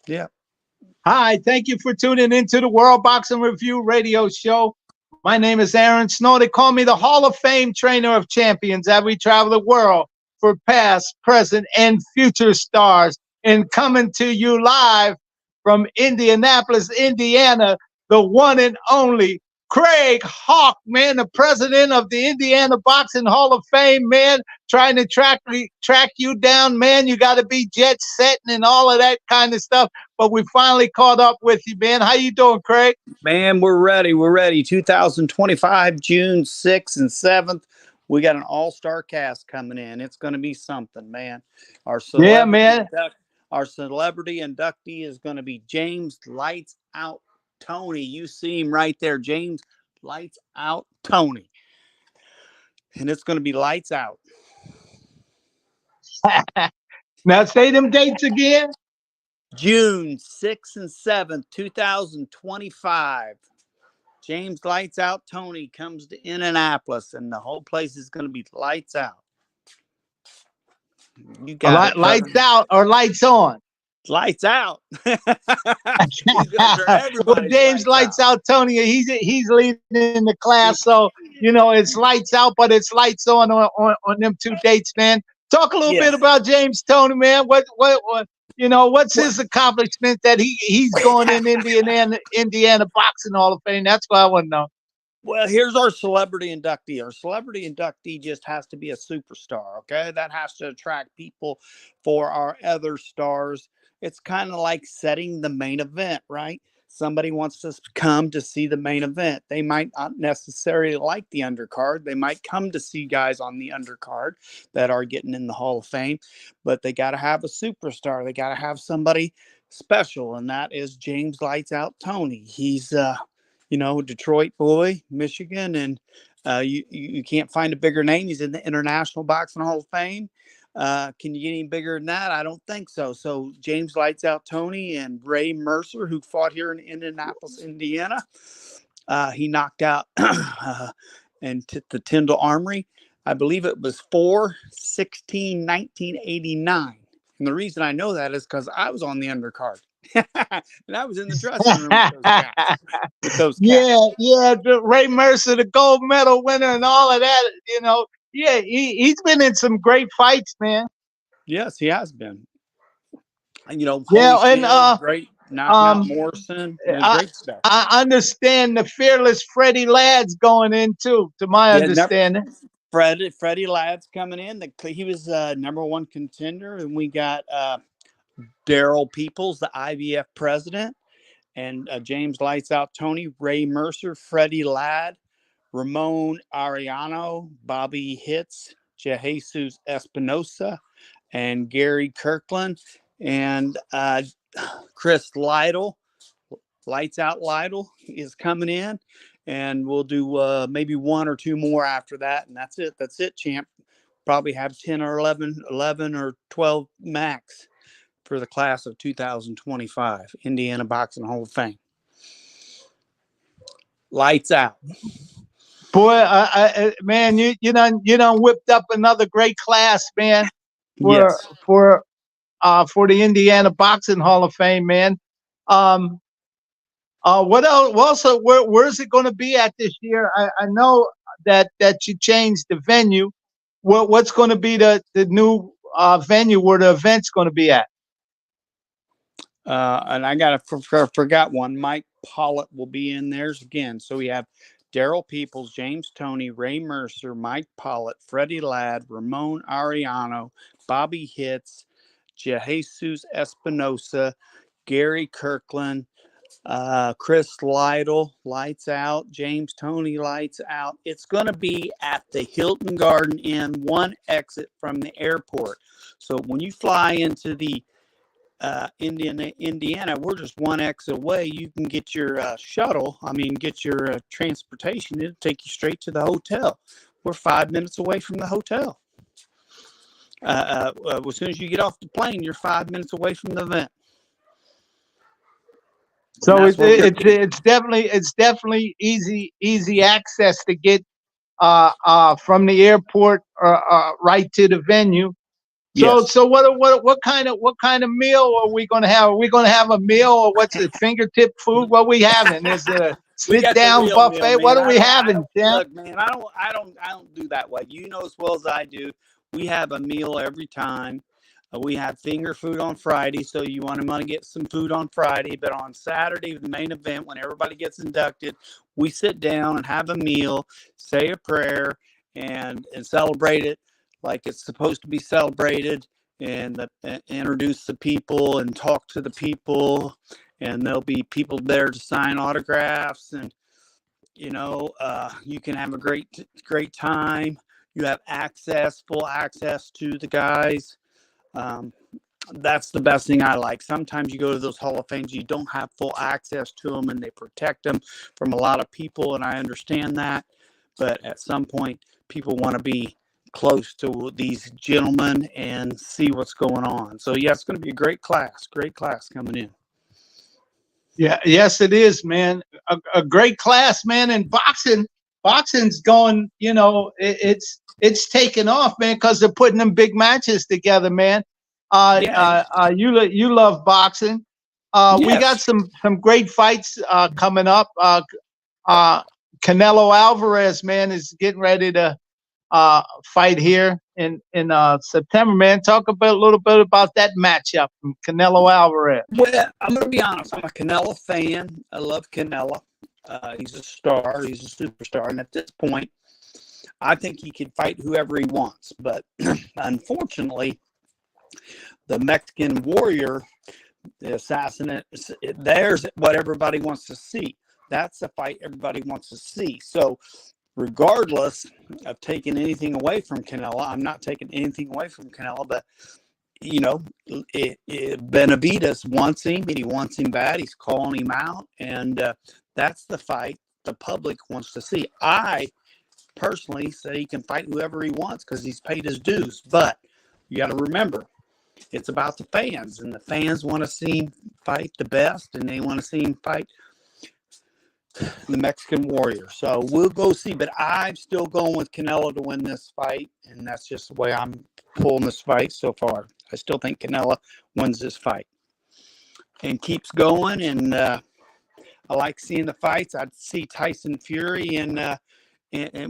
Yeah. Hi, thank you for tuning into the World Boxing Review radio show. My name is Aaron Snow. They call me the Hall of Fame trainer of champions as we travel the world for past, present, and future stars. And coming to you live from Indianapolis, Indiana, the one and only Craig Houk, man, the president of the Indiana Boxing Hall of Fame, man, trying to track you down, man. You got to be jet setting and all of that kind of stuff. But we finally caught up with you, man. How you doing, Craig? Man, we're ready. We're ready. 2025, June 6th and 7th. We got an all-star cast coming in. It's going to be something, man. Our Yeah, celebrity man. our celebrity inductee is going to be James Lights Out Tony. You see him right there, James Lights Out Tony. And it's going to be lights out. Now say them dates again. June 6th and 7th, 2025. James Lights Out Tony comes to Indianapolis, and the whole place is going to be lights out. You got it. Lights out or lights on. Lights out. He's going to Well, everybody's James Lights out Tony. He's leading in the class, so it's lights out, but it's lights on them two dates, man. Talk a little Yeah. bit about James Tony, man. What's his accomplishment that he's going in Indiana Boxing Hall of Fame? That's what I want to know. Well, here's our celebrity inductee. Our celebrity inductee just has to be a superstar, okay? That has to attract people for our other stars. It's kind of like setting the main event, right? Somebody wants to come to see the main event. They might not necessarily like the undercard. They might come to see guys on the undercard that are getting in the Hall of Fame, but they got to have a superstar. They got to have somebody special, and that is James Lights Out Tony. He's Detroit boy, Michigan, and you can't find a bigger name. He's in the International Boxing Hall of Fame. Can you get any bigger than that? I don't think so. So James Lights Out Tony and Ray Mercer, who fought here in Indianapolis, Indiana, he knocked out and the Tyndall Armory. I believe it was 4/16/1989. And the reason I know that is because I was on the undercard. And I was in the dressing room with those cats. Yeah, Ray Mercer, the gold medal winner, and all of that. Yeah, he's been in some great fights, man. Yes, he has been. And great knocking out Morrison. Great stuff. I understand the fearless Freddie Ladd's going in too, to my understanding. Freddie Ladd's coming in. He was number one contender, and we got Daryl Peoples, the IBF president, and James Lights Out Tony, Ray Mercer, Freddie Ladd, Ramon Arellano, Bobby Hitz, Jesus Espinosa, and Gary Kirkland, and Chris Lytle. Lights Out Lytle is coming in, and we'll do maybe one or two more after that, and that's it, champ. Probably have 10 or 11 or 12 max for the class of 2025 Indiana Boxing Hall of Fame. Lights out. Boy, man, you done whipped up another great class, man, for the Indiana Boxing Hall of Fame, man. What else? Also, where's it going to be at this year? I know that you changed the venue. What's going to be the new venue where the event's going to be at? And I forgot one. Mike Pollitt will be in theirs again. So we have Daryl Peoples, James Tony, Ray Mercer, Mike Pollitt, Freddie Ladd, Ramon Arellano, Bobby Hitz, Jesus Espinosa, Gary Kirkland, Chris Lytle, Lights Out, James Tony, Lights Out. It's going to be at the Hilton Garden Inn, one exit from the airport. So when you fly into the Indiana, we're just one exit away. You can get your get your transportation. It'll take you straight to the hotel. We're 5 minutes away from the hotel. As soon as you get off the plane, you're 5 minutes away from the event. So it's definitely easy access to get from the airport right to the venue. So, Yes. so what kind of meal are we going to have? Are we going to have a meal, or what's it? Fingertip food? What we having? Is it a We sit got the down real meal, buffet? What man. are we having, Tim? Look, man. I don't do that way. You know as well as I do. We have a meal every time. We have finger food on Friday, so you want to get some food on Friday. But on Saturday, the main event, when everybody gets inducted, we sit down and have a meal, say a prayer, and celebrate it like it's supposed to be celebrated, and introduce the people and talk to the people, and there'll be people there to sign autographs, and you can have a great time. You have full access to the guys. um, that's the best thing I like. Sometimes you go to those Hall of Fames, you don't have full access to them, and they protect them from a lot of people, and I understand that. But at some point, people want to be close to these gentlemen and see what's going on. So yeah, it's going to be a great class coming in. Yeah, yes, it is, man. A great class, man. And boxing's going. It's taking off, man, because they're putting them big matches together, man. Yeah. You love boxing. We got Yes. some great fights coming up. Uh, Canelo Alvarez, man, is getting ready to fight here in September, man. Talk about a little bit about that matchup from Canelo Alvarez. Well, I'm going to be honest. I'm a Canelo fan. I love Canelo. He's a star. He's a superstar. And at this point, I think he can fight whoever he wants. But unfortunately, the Mexican warrior, the assassinate, there's what everybody wants to see. That's the fight everybody wants to see. So, regardless of taking anything away from Canelo, I'm not taking anything away from Canelo, but Benavidez wants him, and he wants him bad. He's calling him out, and that's the fight the public wants to see. I personally say he can fight whoever he wants because he's paid his dues. But you got to remember, it's about the fans, and the fans want to see him fight the best, and they want to see him fight the Mexican warrior. So we'll go see. But I'm still going with Canelo to win this fight, and that's just the way I'm pulling this fight so far. I still think Canelo wins this fight and keeps going. And I like seeing the fights. I'd see Tyson Fury and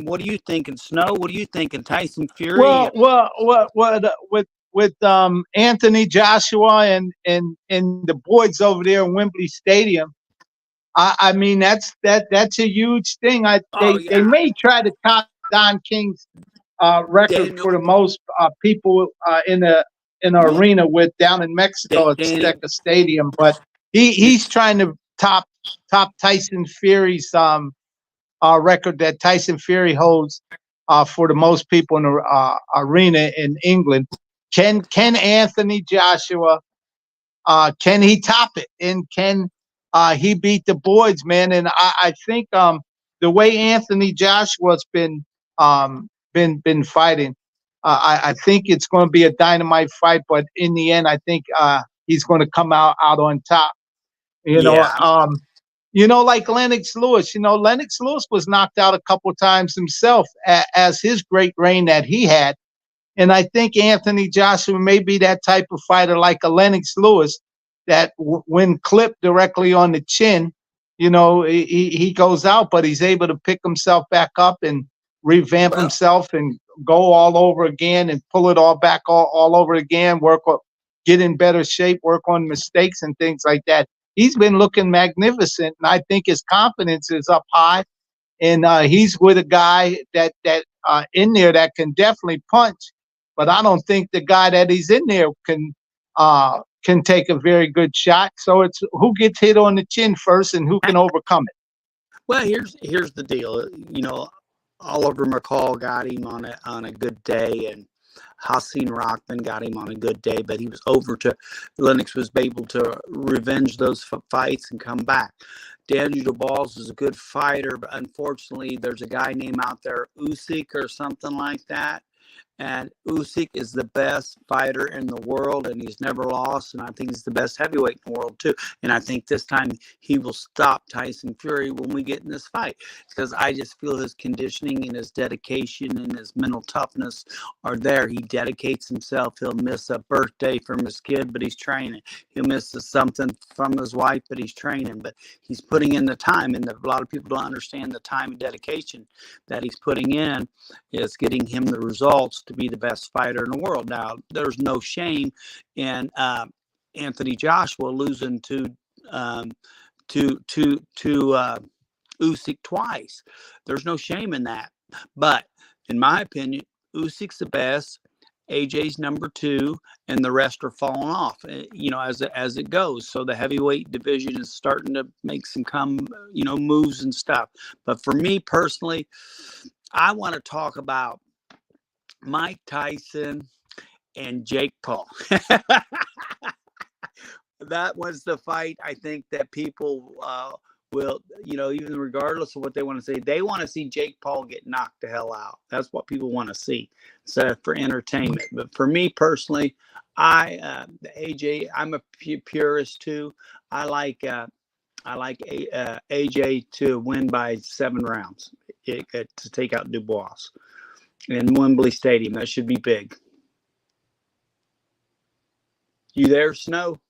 what are you thinking, Snow? What are you thinking, Tyson Fury? With Anthony Joshua and the boys over there in Wembley Stadium. I mean that's a huge thing. Oh They yeah, may try to top Don King's record Daniel. for the most people in the Well, arena with down in Mexico at Daniel. Azteca Stadium, but he's trying to top Tyson Fury's record that Tyson Fury holds for the most people in the arena in England. Can Anthony Joshua can he top it, and can he beat the boys, man? And I think the way Anthony Joshua's been fighting, I think it's going to be a dynamite fight. But in the end, I think he's going to come out on top. You know, Yeah, like Lennox Lewis. Lennox Lewis was knocked out a couple of times himself as his great reign that he had. And I think Anthony Joshua may be that type of fighter like a Lennox Lewis that when clipped directly on the chin, he goes out, but he's able to pick himself back up and revamp well, himself and go all over again and pull it all back all over again, get in better shape, work on mistakes and things like that. He's been looking magnificent, and I think his confidence is up high. And he's with a guy that in there that can definitely punch, but I don't think the guy that he's in there can take a very good shot. So it's who gets hit on the chin first and who can overcome it. well. Here's the deal. Oliver McCall got him on a good day, and Hassan Rockman got him on a good day, but he was over to Lennox was able to revenge those fights and come back. Daniel DeBalls is a good fighter, but unfortunately, there's a guy named out there, Usyk or something like that, And Usyk is the best fighter in the world, and he's never lost. And I think he's the best heavyweight in the world too. And I think this time he will stop Tyson Fury when we get in this fight, because I just feel his conditioning and his dedication and his mental toughness are there. He dedicates himself. He'll miss a birthday from his kid, but he's training. He'll miss something from his wife, but he's training. But he's putting in the time, and a lot of people don't understand the time and dedication that he's putting in is getting him the results to be the best fighter in the world. Now, there's no shame in Anthony Joshua losing to Usyk twice. There's no shame in that. But in my opinion, Usyk's the best. AJ's number 2, and the rest are falling off, as it goes. So the heavyweight division is starting to make some moves and stuff. But for me personally, I want to talk about Mike Tyson and Jake Paul. That was the fight, I think, that people will, even regardless of what they want to say, they want to see Jake Paul get knocked the hell out. That's what people want to see, so for entertainment. But for me personally, AJ, I'm a purist too. I like AJ to win by 7 rounds to take out Dubois in Wembley Stadium. That should be big. You there, Snow?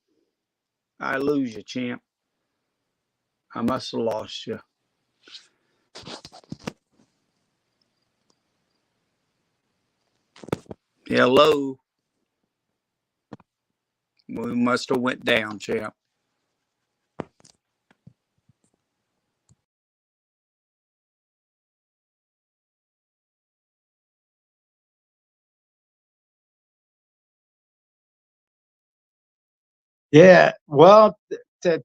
I lose you, champ. I must have lost you. Hello. We must have went down, champ. Yeah, well,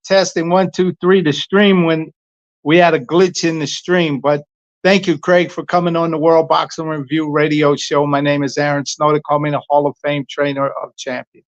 testing 1, 2, 3 the stream when we had a glitch in the stream. But thank you, Craig, for coming on the World Boxing Review radio show. My name is Aaron Snowell. They call me the Hall of Fame trainer of champions.